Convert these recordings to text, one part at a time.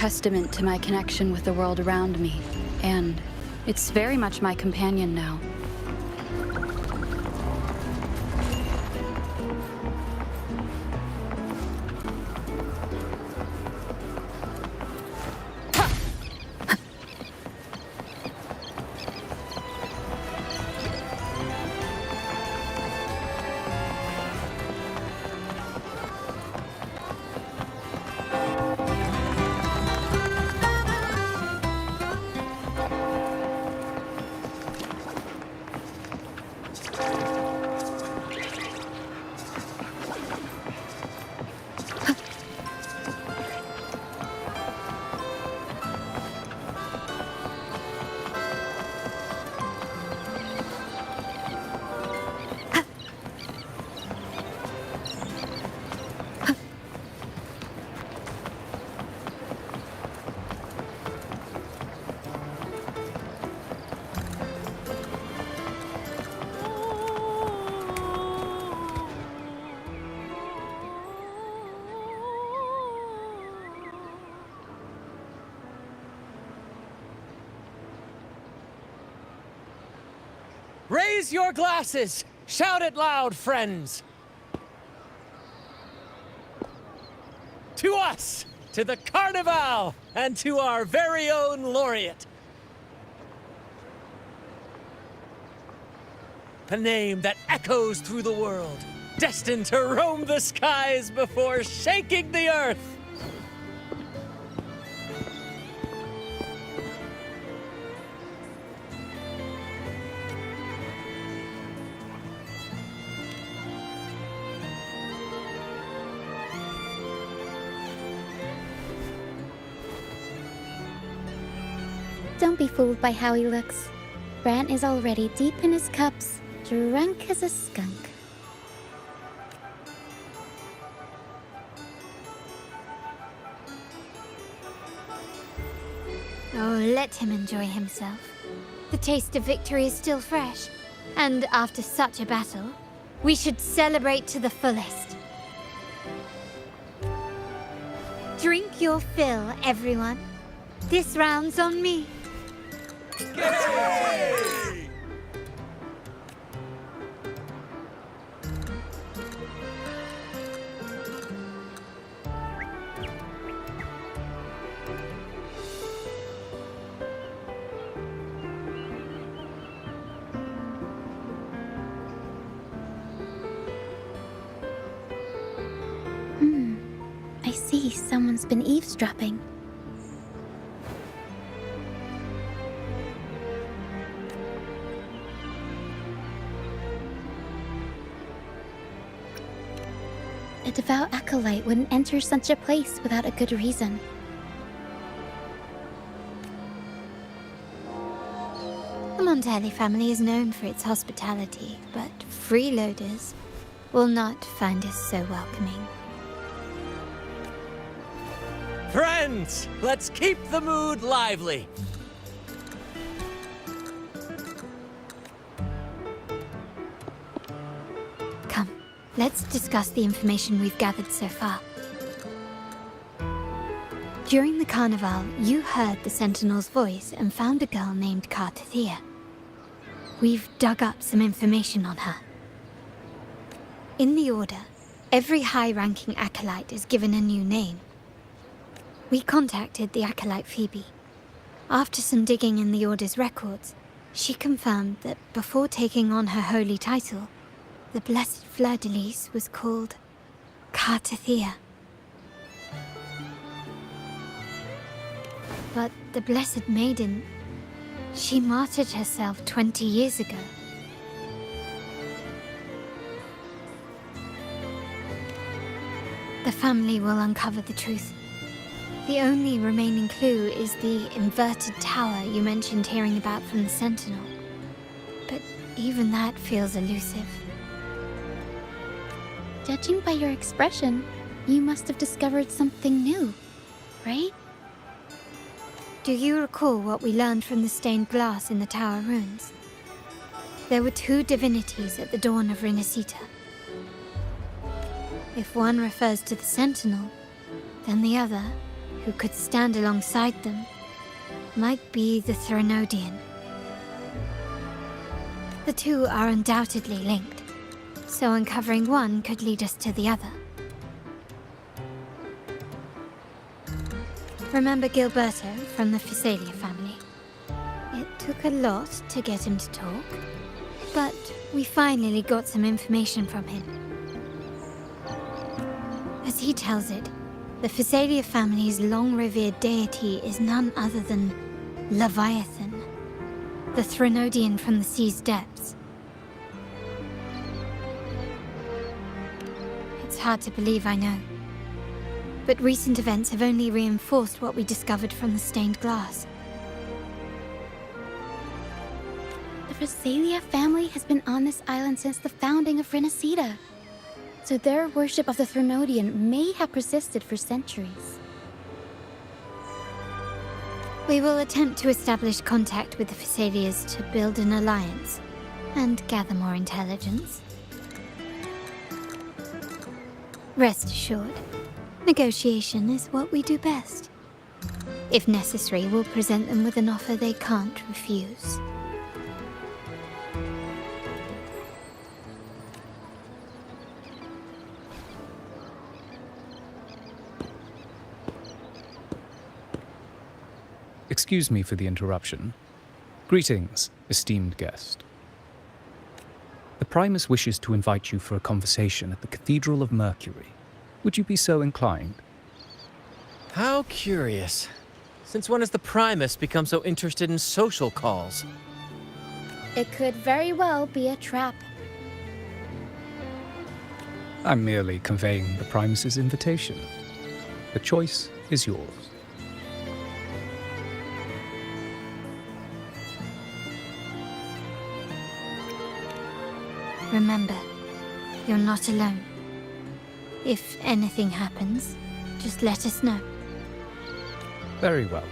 Testament to my connection with the world around me, and it's very much my companion now. Raise your glasses! Shout it loud, friends! To us! To the Carnival! And to our very own laureate! A name that echoes through the world, destined to roam the skies before shaking the earth! Don't be fooled by how he looks. Brant is already deep in his cups, drunk as a skunk. Oh, let him enjoy himself. The taste of victory is still fresh, and after such a battle, we should celebrate to the fullest. Drink your fill, everyone. This round's on me. Yay! I see someone's been eavesdropping. A devout acolyte wouldn't enter such a place without a good reason. The Montelli family is known for its hospitality, but freeloaders will not find us so welcoming. Friends, let's keep the mood lively. Come, let's discuss the information we've gathered so far. During the carnival, you heard the Sentinel's voice and found a girl named Cartathea. We've dug up some information on her. In the Order, every high-ranking acolyte is given a new name. We contacted the acolyte Phoebe. After some digging in the Order's records, she confirmed that before taking on her holy title, the Blessed Fleur-de-Lis was called Cartathea. But the Blessed Maiden, she martyred herself 20 years ago. The family will uncover the truth. The only remaining clue is the inverted tower you mentioned hearing about from the Sentinel. But even that feels elusive. Judging by your expression, you must have discovered something new, right? Do you recall what we learned from the stained glass in the tower ruins? There were two divinities at the dawn of Renacita. If one refers to the Sentinel, then the other who could stand alongside them might be the Threnodian. The two are undoubtedly linked, so uncovering one could lead us to the other. Remember Gilberto from the Physalia family? It took a lot to get him to talk, but we finally got some information from him. As he tells it, the Physalia family's long-revered deity is none other than Leviathan, the Threnodian from the sea's depths. It's hard to believe, I know. But recent events have only reinforced what we discovered from the stained glass. The Physalia family has been on this island since the founding of Renacida. So their worship of the Threnodian may have persisted for centuries. We will attempt to establish contact with the Physalias to build an alliance and gather more intelligence. Rest assured, negotiation is what we do best. If necessary, we'll present them with an offer they can't refuse. Excuse me for the interruption. Greetings, esteemed guest. The Primus wishes to invite you for a conversation at the Cathedral of Mercury. Would you be so inclined? How curious. Since when has the Primus become so interested in social calls? It could very well be a trap. I'm merely conveying the Primus's invitation. The choice is yours. Remember, you're not alone. If anything happens, just let us know. Very well.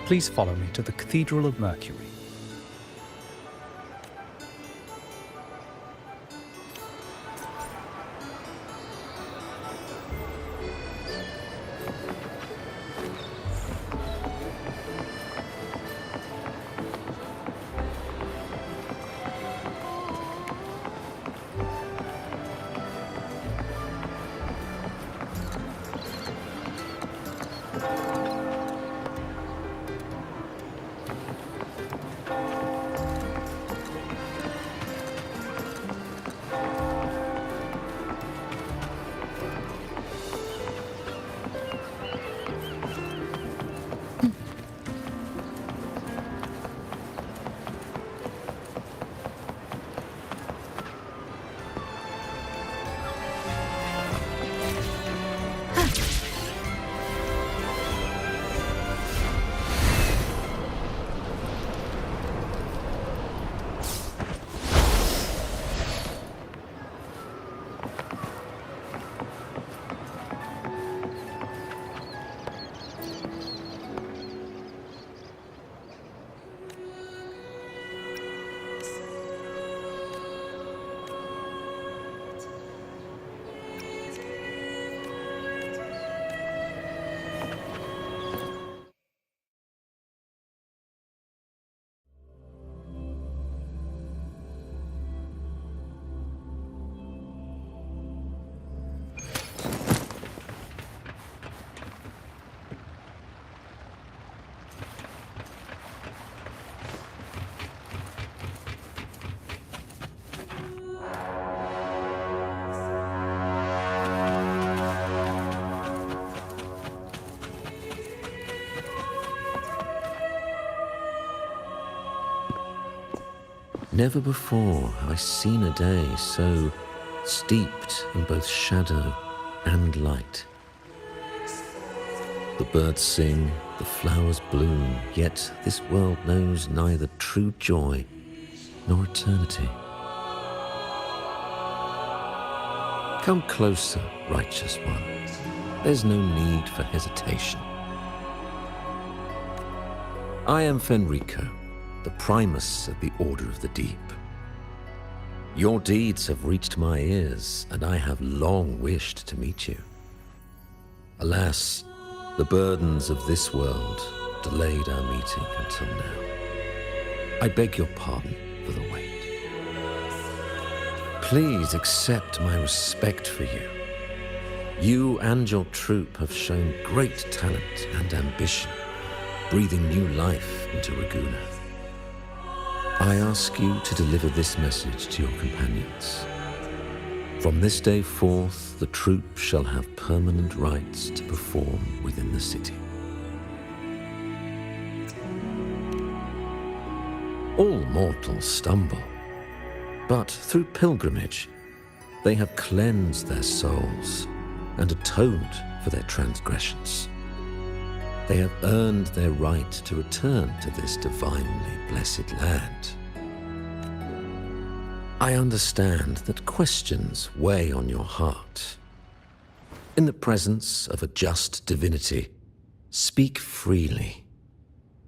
Please follow me to the Cathedral of Mercury. Never before have I seen a day so steeped in both shadow and light. The birds sing, the flowers bloom, yet this world knows neither true joy nor eternity. Come closer, righteous one. There's no need for hesitation. I am Fenrico, the Primus of the Order of the Deep. Your deeds have reached my ears, and I have long wished to meet you. Alas, The burdens of this world delayed our meeting until now. I beg your pardon for the wait. Please accept my respect for you. You and your troop have shown great talent and ambition, breathing new life into Raguna. I ask you to deliver this message to your companions. From this day forth, the troop shall have permanent rights to perform within the city. All mortals stumble, but through pilgrimage, they have cleansed their souls and atoned for their transgressions. They have earned their right to return to this divinely blessed land. I understand that questions weigh on your heart. In the presence of a just divinity, speak freely,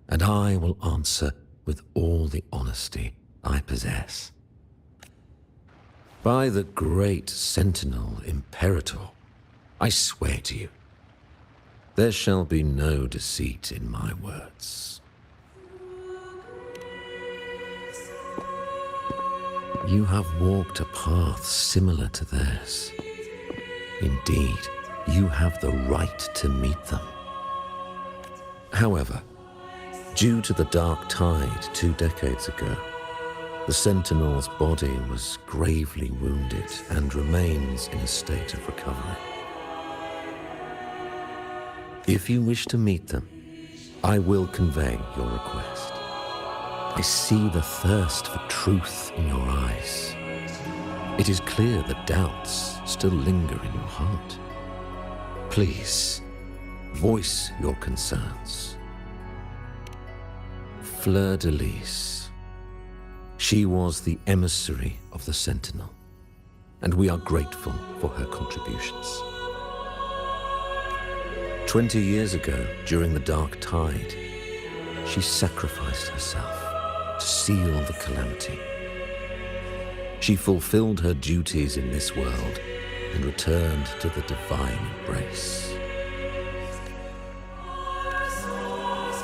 and I will answer with all the honesty I possess. By the great Sentinel Imperator, I swear to you, there shall be no deceit in my words. You have walked a path similar to theirs. Indeed, you have the right to meet them. However, due to the Dark Tide 2 decades ago, the Sentinel's body was gravely wounded and remains in a state of recovery. If you wish to meet them, I will convey your request. I see the thirst for truth in your eyes. It is clear that doubts still linger in your heart. Please, voice your concerns. Fleur-de-Lis. She was the emissary of the Sentinel, and we are grateful for her contributions. 20 years ago, during the Dark Tide, she sacrificed herself to seal the calamity. She fulfilled her duties in this world and returned to the divine embrace.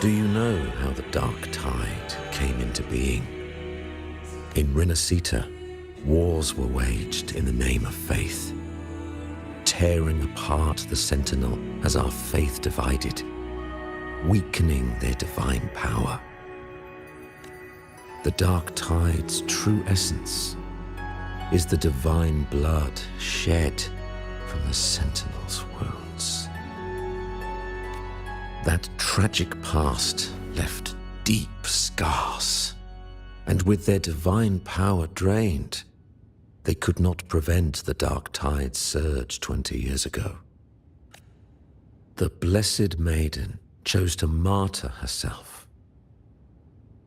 Do you know how the Dark Tide came into being? In Renacita, wars were waged in the name of faith, tearing apart the Sentinel as our faith divided, weakening their divine power. The Dark Tide's true essence is the divine blood shed from the Sentinel's wounds. That tragic past left deep scars, and with their divine power drained, they could not prevent the Dark Tide's surge 20 years ago. The Blessed Maiden chose to martyr herself.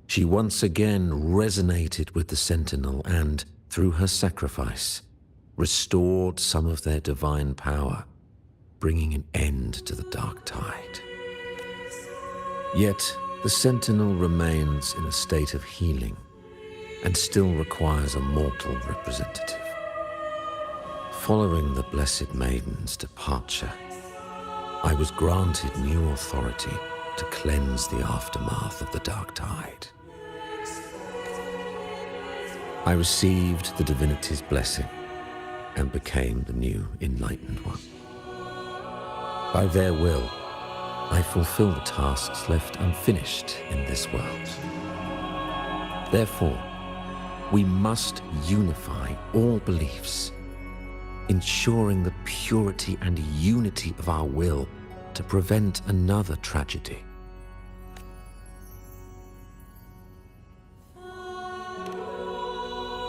She once again resonated with the Sentinel and, through her sacrifice, restored some of their divine power, bringing an end to the Dark Tide. Yet, the Sentinel remains in a state of healing and still requires a mortal representative. Following the Blessed Maiden's departure, I was granted new authority to cleanse the aftermath of the Dark Tide. I received the divinity's blessing and became the new Enlightened One. By their will, I fulfill the tasks left unfinished in this world. Therefore, we must unify all beliefs, ensuring the purity and unity of our will to prevent another tragedy.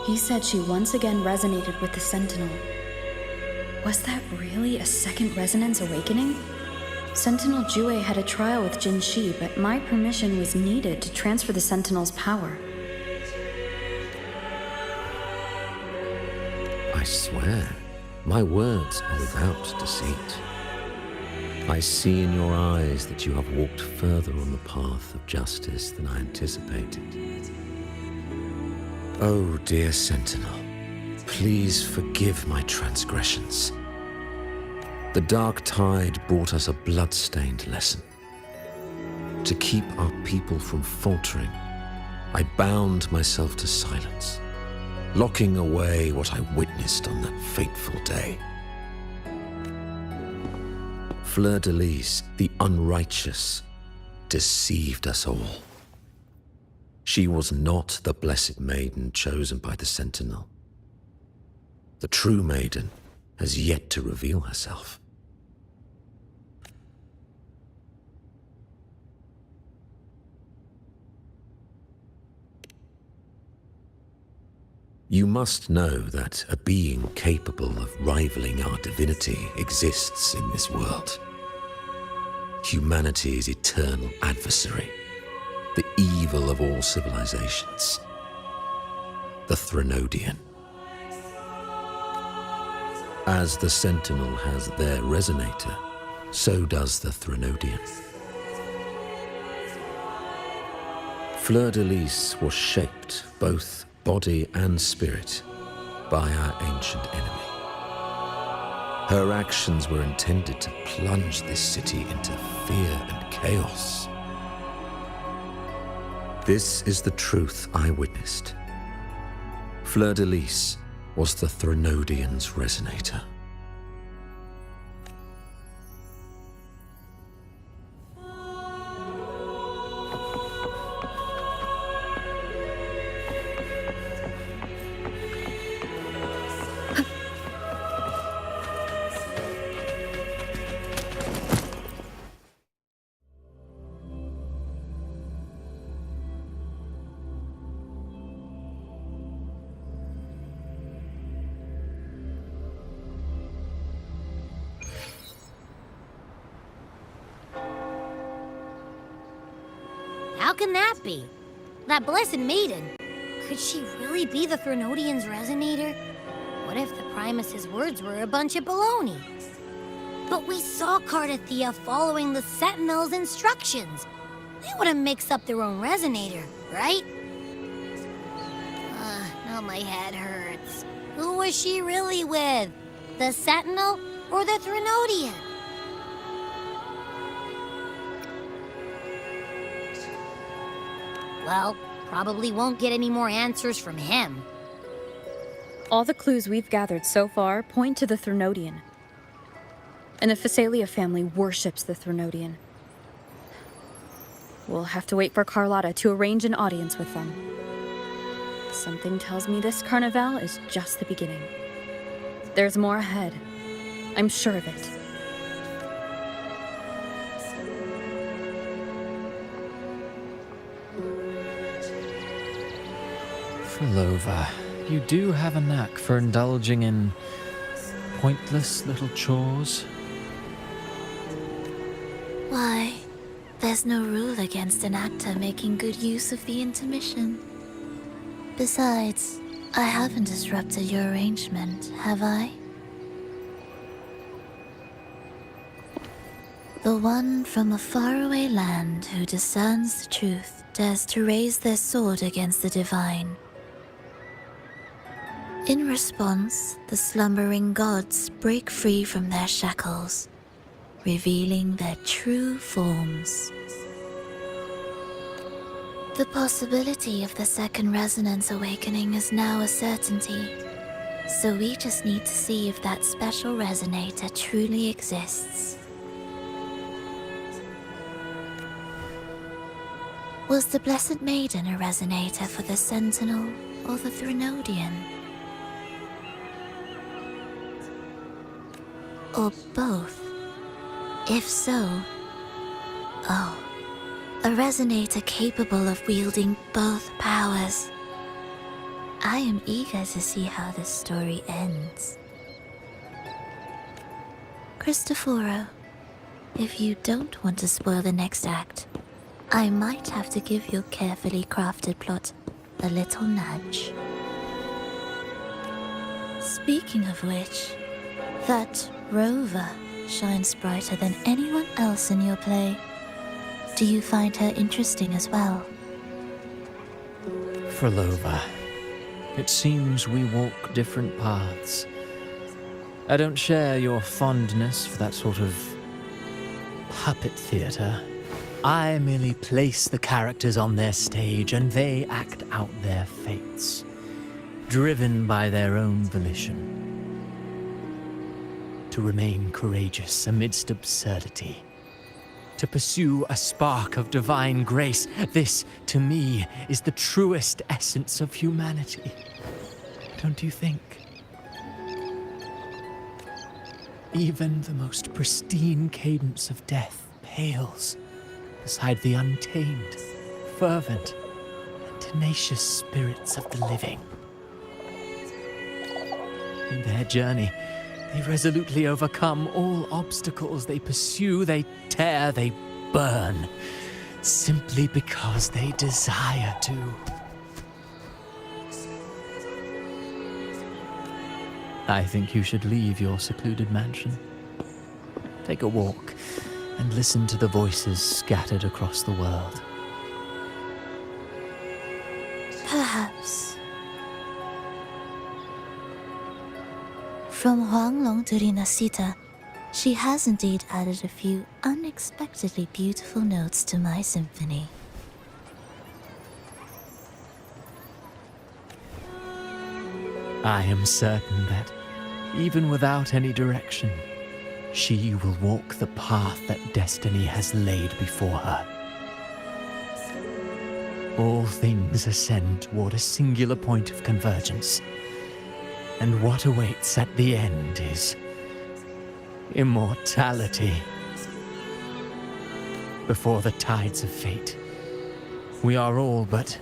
He said she once again resonated with the Sentinel. Was that really a second resonance awakening? Sentinel Jue had a trial with Jin Shi, but my permission was needed to transfer the Sentinel's power. I swear, my words are without deceit. I see in your eyes that you have walked further on the path of justice than I anticipated. Oh, dear Sentinel, please forgive my transgressions. The dark tide brought us a blood-stained lesson. To keep our people from faltering, I bound myself to silence, locking away what I witnessed on that fateful day. Fleur-de-Lis, the unrighteous, deceived us all. She was not the blessed maiden chosen by the Sentinel. The true maiden has yet to reveal herself. You must know that a being capable of rivaling our divinity exists in this world. Humanity's eternal adversary, the evil of all civilizations, the Threnodian. As the Sentinel has their resonator, so does the Threnodian. Fleur-de-Lis was shaped, both body and spirit, by our ancient enemy. Her actions were intended to plunge this city into fear and chaos. This is the truth I witnessed. Fleur-de-Lis was the Threnodian's resonator. How can that be? That blessed maiden. Could she really be the Threnodian's resonator? What if the Primus's words were a bunch of baloney? But we saw Cardathia following the Sentinel's instructions. They wouldn't mix up their own resonator, right? Now my head hurts. Who was she really with? The Sentinel or the Threnodian? Well, probably won't get any more answers from him. All the clues we've gathered so far point to the Threnodian. And the Phasalia family worships the Threnodian. We'll have to wait for Carlotta to arrange an audience with them. Something tells me this carnival is just the beginning. There's more ahead. I'm sure of it. Frolova, you do have a knack for indulging in pointless little chores. Why, there's no rule against an actor making good use of the intermission. Besides, I haven't disrupted your arrangement, have I? The one from a faraway land who discerns the truth dares to raise their sword against the divine. In response, the slumbering gods break free from their shackles, revealing their true forms. The possibility of the second resonance awakening is now a certainty, so we just need to see if that special resonator truly exists. Was the Blessed Maiden a resonator for the Sentinel or the Threnodian? Or both? If so, oh, a resonator capable of wielding both powers. I am eager to see how this story ends. Cristoforo, if you don't want to spoil the next act, I might have to give your carefully crafted plot a little nudge. Speaking of which, that Rover shines brighter than anyone else in your play. Do you find her interesting as well? Frolova, it seems we walk different paths. I don't share your fondness for that sort of puppet theater. I merely place the characters on their stage and they act out their fates, driven by their own volition. To remain courageous amidst absurdity. To pursue a spark of divine grace. This, to me, is the truest essence of humanity. Don't you think? Even the most pristine cadence of death pales beside the untamed, fervent, and tenacious spirits of the living. In their journey, they resolutely overcome all obstacles. They pursue, they tear, they burn, simply because they desire to. I think you should leave your secluded mansion. Take a walk and listen to the voices scattered across the world. Perhaps. From Huanglong to Rinasita, she has indeed added a few unexpectedly beautiful notes to my symphony. I am certain that, even without any direction, she will walk the path that destiny has laid before her. All things ascend toward a singular point of convergence, and what awaits at the end is immortality. Before the tides of fate, we are all but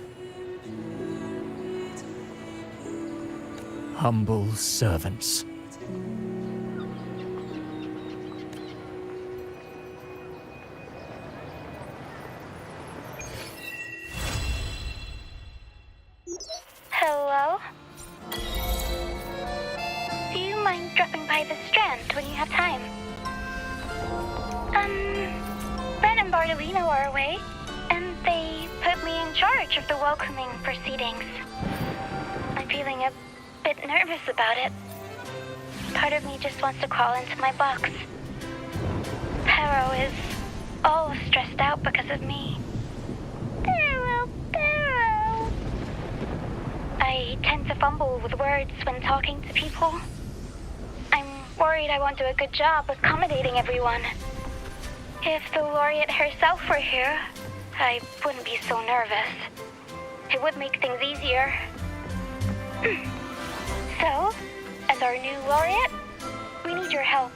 humble servants. Hello? Do you mind dropping by the Strand when you have time? Ben and Bartolino are away, and they put me in charge of the welcoming proceedings. I'm feeling a bit nervous about it. Part of me just wants to crawl into my box. Pero is all stressed out because of me. Pero. I tend to fumble with words when talking to people. I'm worried I won't do a good job accommodating everyone. If the laureate herself were here, I wouldn't be so nervous. It would make things easier. So, as our new laureate, we need your help.